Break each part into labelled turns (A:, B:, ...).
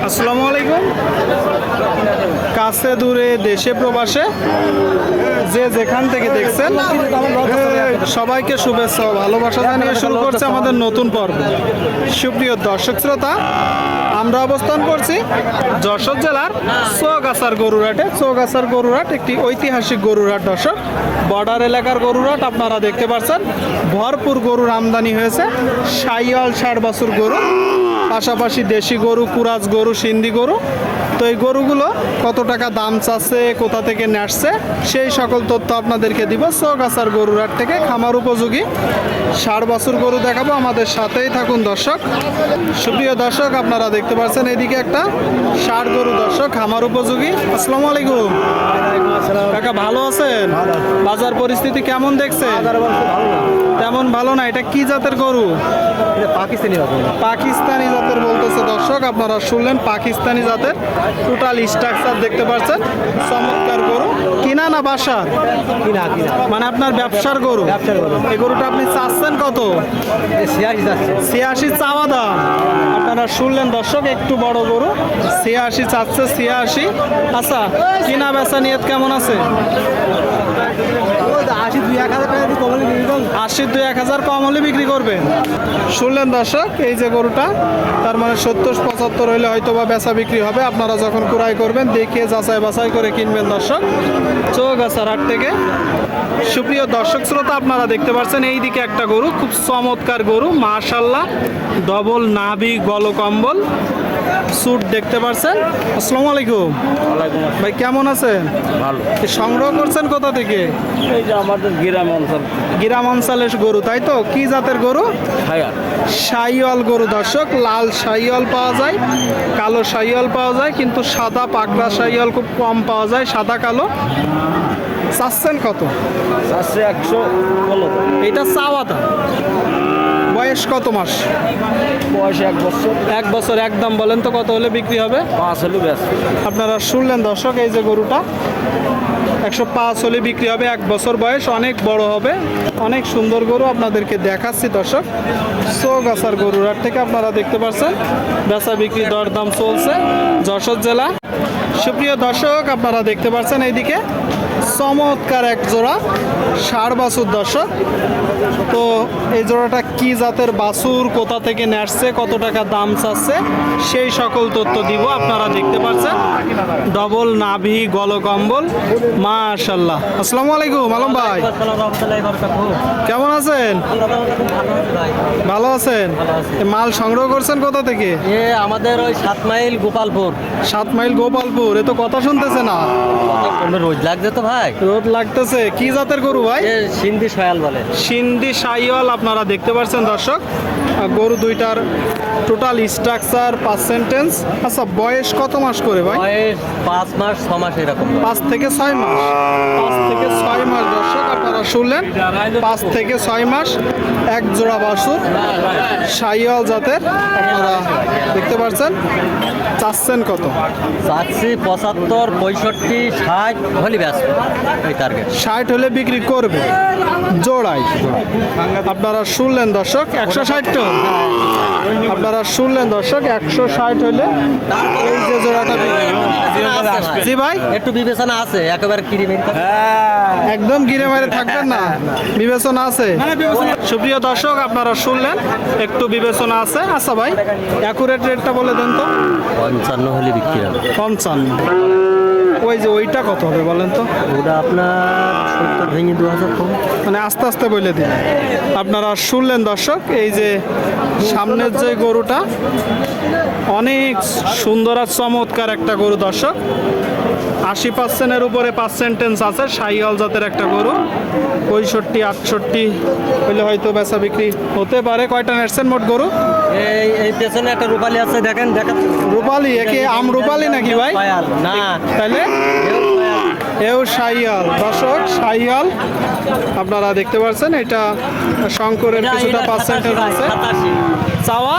A: আসসালামু আলাইকুম। কাছে দূরে দেশে প্রবাসে যে যেখান থেকে দেখছেন সবাইকে শুভেচ্ছা ও ভালোবাসা জানিয়ে শুরু করছে আমাদের নতুন পর্ব। সুপ্রিয় দর্শক শ্রোতা, আমরা অবস্থান করছি যশোর জেলার চৌগাছার গরুরহাটে। চৌগাছার গরুরহাট একটি ঐতিহাসিক গরুরহাট দর্শক, বর্ডার এলাকার গরুরহাট। আপনারা দেখতে পাচ্ছেন ভরপুর গরুর আমদানি হয়েছে। শাহিওয়াল 60 বছর গরু, পাশাপাশি দেশি গরু, কুরাজ গরু, সিন্ধি গরু। তো এই গরুগুলো কত টাকা দাম চাচ্ছে, কোথা থেকে নেসছে, সেই সকল তথ্য আপনাদেরকে দিব চৌগাছার গরুরহাট থেকে। খামার উপযোগী 60 বছর গরু দেখাবো, আমাদের সাথেই থাকুন দর্শক। সুপ্রিয় দর্শক, আপনারা দেখতে পাচ্ছেন এদিকে একটা 60 গরু দর্শক, খামার উপযোগী। আসসালামু আলাইকুম কাকা, ভালো আছেন? বাজার পরিস্থিতি কেমন দেখছেন? তেমন ভালো না। এটা কি জাতের গরু? পাকিস্তানি জাতের বলতেছে দর্শক, আপনারা শুনলেন পাকিস্তানি জাতের। টোটাল স্ট্রাকচার দেখতে পাচ্ছেন, চমৎকার গরু। কিনা না বাসার? মানে আপনার ব্যবসার গরু। এই গরুটা আপনি চাচ্ছেন কত? 86 চাওয়া দাম। আপনারা শুনলেন দর্শক, একটু বড় গরু, 86 চাচ্ছে। 86। আচ্ছা, কিনা বেচা নিয়ত কেমন আছে? 82-1000 কম হলে বিক্রি করবেন। শুনলেন দর্শক, এই যে গরুটা, তার মানে 70-75 হইলে হয়তো বা বেচা বিক্রি হবে। আপনারা যখন ক্রয় করবেন দেখে যাচাই বাছাই করে কিনবেন দর্শক, চৌগাছার হাট থেকে। সুপ্রিয় দর্শক শ্রোতা, আপনারা দেখতে পাচ্ছেন এইদিকে একটা গরু, খুব চমৎকার গরু মাশাআল্লাহ। ডবল নাভি, গলকম্বল, স্যুট দেখতে পাচ্ছেন। আসসালামু আলাইকুম ভাই, কেমন আছেন?
B: ভালো।
A: সংগ্রহ করছেন কোথা থেকে?
B: এই যে আমাদের
A: গ্রাম অঞ্চলের গরু, তাই তো? কি জাতের গরু? শাহিওয়াল গরু দর্শক। লাল শাহিওয়াল পাওয়া যায়, কালো শাহিওয়াল পাওয়া যায়, কিন্তু সাদা পাকড়া শাহিওয়াল খুব কম পাওয়া যায়, সাদা কালো। চাচ্ছেন কত?
B: 115।
A: এটা চাওয়া দাম। বয়স কত মাস?
B: বয়স 1 বছর।
A: 1 বছর। একদম বলেন তো কত হলে বিক্রি হবে?
B: 5 হলে ব্যাস।
A: আপনারা শুনলেন দর্শক, এই যে গরুটা 105 হলে বিক্রি হবে। 1 বছর বয়স, অনেক বড় হবে, অনেক সুন্দর গরু। আপনাদেরকে দেখাচ্ছি দর্শক, চৌগাছার গরুরহাট থেকে। আপনারা দেখতে পাচ্ছেন বেচা বিক্রি দরদাম চলছে যশোর জেলা। সুপ্রিয় দর্শক, আপনারা দেখতে পাচ্ছেন এইদিকে চমৎকার এক জোড়া 60 বাছুর দর্শক। তো এই জোড়াটা কি জাতের বাছুর, কোথা থেকে নেসছে, কত টাকা দাম চাচ্ছে, সেই সকল তথ্য দিব। আপনারা দেখতে পাচ্ছেন ডবল নাভি, গলকম্বল মাশাআল্লাহ। আসসালামু আলাইকুম আলম ভাই, কেমন আছেন? ভালো আছেন? মাল সংগ্রহ করছেন কোথা থেকে?
B: আমাদের ওই 7 মাইল গোপালপুর।
A: 7 মাইল গোপালপুর। এ তো কথা শুনতেছে না।
B: রোজ লাগছে তো ভাই।
A: রোদ লাগতেছে। কি জাতের গরু ভাই?
B: সিন্ধি শাহিওয়াল বলে।
A: সিন্ধি শাহিওয়াল। আপনারা দেখতে পাচ্ছেন দর্শক, গরু দুইটার টোটাল স্ট্রাকচার, পার্সেন্টেজ। আচ্ছা, বয়স কত মাস করে ভাই?
B: বয়স 5 মাস 6 মাস এরকম।
A: 5 থেকে 6 মাস। 5 থেকে 6 মাস দর্শক, আপনারা শুনলেন 5 থেকে 6 মাস। এক জোড়া বাছুর শাহিওয়াল জাতের, আপনারা দেখতে পাচ্ছেন। চাচ্ছেন কত?
B: চাচ্ছি 75, 65, 60 হলে ব্যাস। এই টার্গেট
A: 60 হলে বিক্রি করবে জোড়ায়। আপনারা শুনলেন দর্শক, 160 তো। আপনারা শুনলেন দর্শক, 160 হলে এই যে জোড়াটা বিক্রি। জি ভাই,
B: একটু বিবেচনা আছে, একেবারে কিরিমির।
A: একদম গিরে মারে থাকবেন না, বিবেচনা আছে। সুপ্রিয় দর্শক, আপনারা শুনলেন একটু বিবেচনা আছে। আচ্ছা ভাই, অ্যাকুরেট রেটটা বলে দেন তো।
B: 55 হলে বিক্রি হবে।
A: 55। ওই যে ওইটা কত হবে বলেন তো?
B: ওটা আপনার 70 ভেঙে 2000 কম।
A: মানে আস্তে আস্তে বলে দিন। আপনারা শুনলেন দর্শক, এই যে সামনের যে গরুটা, অনেক সুন্দর আর চমৎকার একটা গরু দর্শক। 80%-এর উপরে পার্সেন্টেজ আছে। শাহিওয়াল জাতের একটা গরু। 65-68 হইলে হয়তো বেচা বিক্রি হতে পারে। কয়টা নেসছেন মোট গরু?
B: এই পেছনে একটা রূপালী আছে, দেখেন।
A: রূপালী? একে আম রূপালী নাকি ভাই?
B: না,
A: তাহলে এও শাহিওয়াল দর্শক, শাহিওয়াল। আপনারা দেখতে পাচ্ছেন এটা শঙ্করের কিছুটা পার্সেন্টেজ আছে। চাওয়া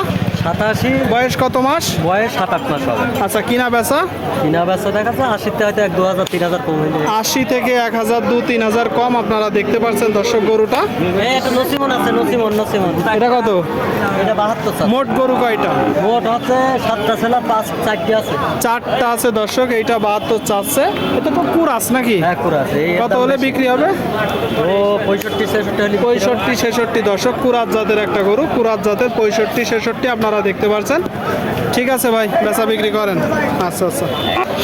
B: 87,
A: বয়স কত মাস?
B: বয়স 7-8 মাস হবে।
A: আচ্ছা, কিনা বেচা?
B: কিনা বেচা দেখাচ্ছে 80-তে হয়তো 1-2,000-3,000 কম হয়ে যাবে।
A: 80 থেকে 1,000 2-3,000 কম। আপনারা দেখতে পাচ্ছেন দর্শক গরুটা।
B: এটা নসিমন আছে, নসিমন।
A: এটা কত?
B: এটা 72 চাল।
A: মোট গরু কয়টা?
B: মোট হচ্ছে 7টা ছেলে, 4টি আছে।
A: 4টা আছে দর্শক। এইটা 72 চাচ্ছে। এটা তো কুরাস নাকি?
B: হ্যাঁ, পুরো আছে। এই
A: কত হলে বিক্রি হবে?
B: ও 65-66 হলে
A: 65-66 দর্শক, কুরাত জাতের একটা গরু। কুরাত জাতের 65-66 আপনারা দেখতে পাচ্ছেন। ঠিক আছে ভাই, বেচা বিক্রি করেন। আচ্ছা আচ্ছা।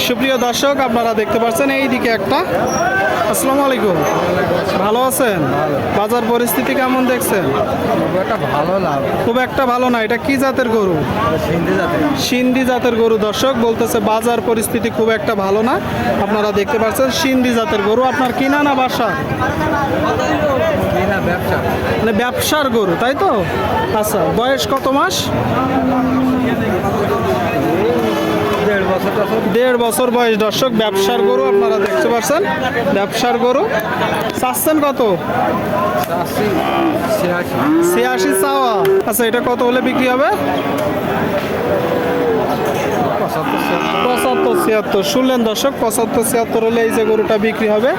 A: সুপ্রিয় দর্শক, আপনারা দেখতে পাচ্ছেন এইদিকে একটা। আসসালামু আলাইকুম, ভালো আছেন? বাজার পরিস্থিতি কেমন দেখছেন? খুব একটা ভালো না। এটা কি জাতের গরু? সিন্ধি জাতের গরু দর্শক। বলতেছে বাজার পরিস্থিতি খুব একটা ভালো না। আপনারা দেখতে পাচ্ছেন সিন্ধি জাতের গরু। আপনার কিনা না বাসা? মানে ব্যবসার গরু, তাই তো? আচ্ছা, বয়স কত মাস? 1.5 বছর বয়স দর্শক। ব্যবসার গরু আপনারা দেখতে পাচ্ছেন, ব্যবসার গরু। চাচ্ছেন কত? 86 চাওয়া। আচ্ছা, এটা কত হলে বিক্রি হবে? 75-76 শুনলেন দর্শক, 75-76 হলে এই যে গরুটা বিক্রি হবে।